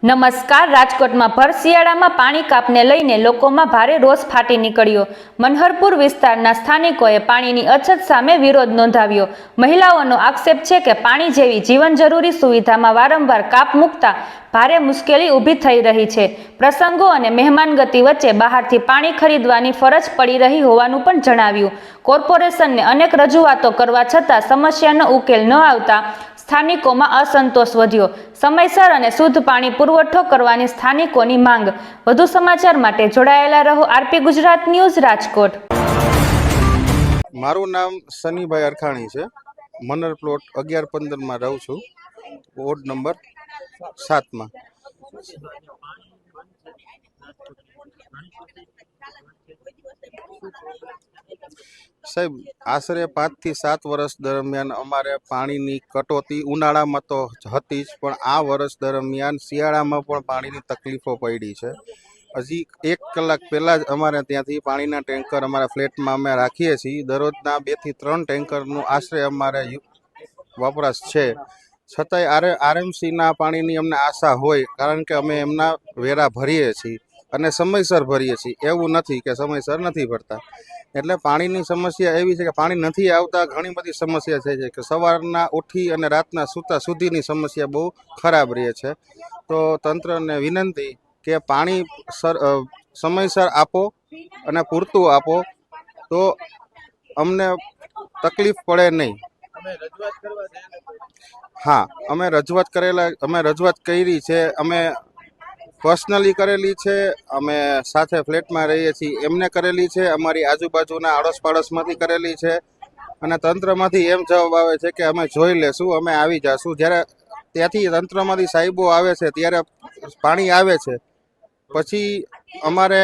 નમસ્કાર. રાજકોટમાં ભર શિયાળામાં પાણી કાપને લઈને લોકોમાં ભારે રોષ ફાટી નીકળ્યો. મનહરપુર વિસ્તારના સ્થાનિકોએ પાણીની અછત સામે વિરોધ નોંધાવ્યો. મહિલાઓનો આક્ષેપ છે કે પાણી જેવી જીવન જરૂરી સુવિધામાં વારંવાર કાપ મૂકતા ભારે મુશ્કેલી ઊભી થઈ રહી છે. પ્રસંગો અને મહેમાનગતિ વચ્ચે બહારથી પાણી ખરીદવાની ફરજ પડી રહી હોવાનું પણ જણાવ્યું. કોર્પોરેશનને અનેક રજૂઆતો કરવા છતાં સમસ્યાનો ઉકેલ ન આવતા સ્થાનિકોમાં અસંતોષ વધ્યો. સમયસર અને શુદ્ધ પાણી પુરવઠો કરવાની સ્થાનિકોની માંગ. વધુ સમાચાર માટે જોડાયેલા રહો આરપી ગુજરાત ન્યૂઝ રાજકોટ. મારું નામ સનીભાઈ અરખાણી છે. મનર પ્લોટ 11-15 રહું છું, વોર્ડ નંબર 7. સાહેબ, આશરે 5 થી 7 વર્ષ દરમિયાન અમારે પાણીની કટોતી ઉનાળામાં તો હતી જ, પણ આ વર્ષ દરમિયાન શિયાળામાં પણ પાણીની તકલીફો પડી છે. હજી 1 કલાક પહેલાં જ અમારે ત્યાંથી પાણીના ટેન્કર અમારા ફ્લેટમાં અમે રાખીએ છીએ. દરરોજના 2 થી 3 ટેન્કરનું આશરે અમારે વપરાશ છે. છતાંય આરએમસીના પાણીની અમને આશા હોય, કારણ કે અમે એમના વેરા ભરીએ છીએ અને સમયસર ભરીએ છીએ. એવું નથી કે સમયસર નથી ભરતા. એટલે પાણીની સમસ્યા એવી છે કે પાણી નથી આવતા ઘણી બધી સમસ્યા થઈ છે, કે સવારના ઉઠી અને રાતના સૂતા સુધીની સમસ્યા બહુ ખરાબ રહે છે. તો તંત્રને વિનંતી કે પાણી સમયસર આપો અને પૂરતું આપો, તો અમને તકલીફ પડે નહીં. હા, અમે રજૂઆત કરી છે. અમે પર્સનલી કરેલી છે, અમે સાથે ફ્લેટમાં રહીએ છીએ એમને કરેલી છે, અમારી આજુબાજુના આડોશ પાડોશમાંથી કરેલી છે. અને તંત્રમાંથી એમ જવાબ આવે છે કે અમે જોઈ લેશું, અમે આવી જશું. જ્યારે ત્યાંથી તંત્રમાંથી સાહેબો આવે છે ત્યારે પાણી આવે છે, પછી અમારે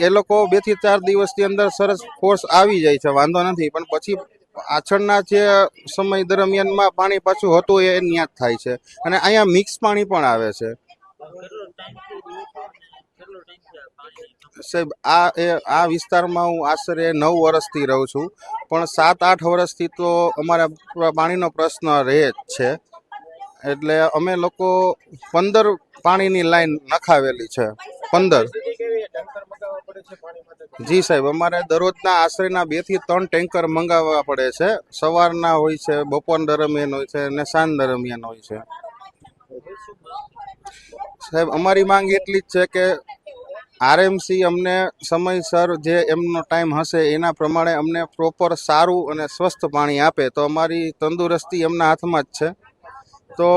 એ લોકો 2 થી 4 દિવસની અંદર સરસ ફોર્સ આવી જાય છે, વાંધો નથી. પણ પછી પાછળના જે સમય દરમિયાનમાં પાણી પાછું હતું એ ન્યાત થાય છે. અને અહીંયા મિક્સ પાણી પણ આવે છે. સાહેબ, આ વિસ્તારમાં હું આશરે 9 વર્ષથી રહું છું, પણ 7-8 વર્ષથી તો અમારા પાણીનો પ્રશ્ન રહે જ છે. એટલે અમે લોકો 15 પાણીની લાઈન નખાવેલી છે. 15. જી સાહેબ, અમારે દરરોજના આશરેના 2 થી 3 ટેન્કર મંગાવવા પડે છે. સવારના હોય છે, બપોર દરમિયાન હોય છે અને સાંજ દરમિયાન હોય છે. સાહેબ, અમારી માંગ એટલી જ છે કે આરએમસી અમને સમયસર જે એમનો ટાઈમ હશે એના પ્રમાણે અમને પ્રોપર સારું અને સ્વસ્થ પાણી આપે તો અમારી તંદુરસ્તી એમના હાથમાં જ છે. તો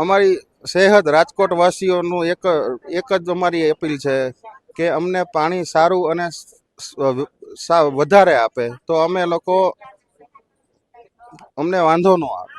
અમારી સેહત રાજકોટવાસીઓનું એક જ અમારી અપીલ છે કે અમને પાણી સારું અને વધારે આપે તો અમને વાંધો ન આવે.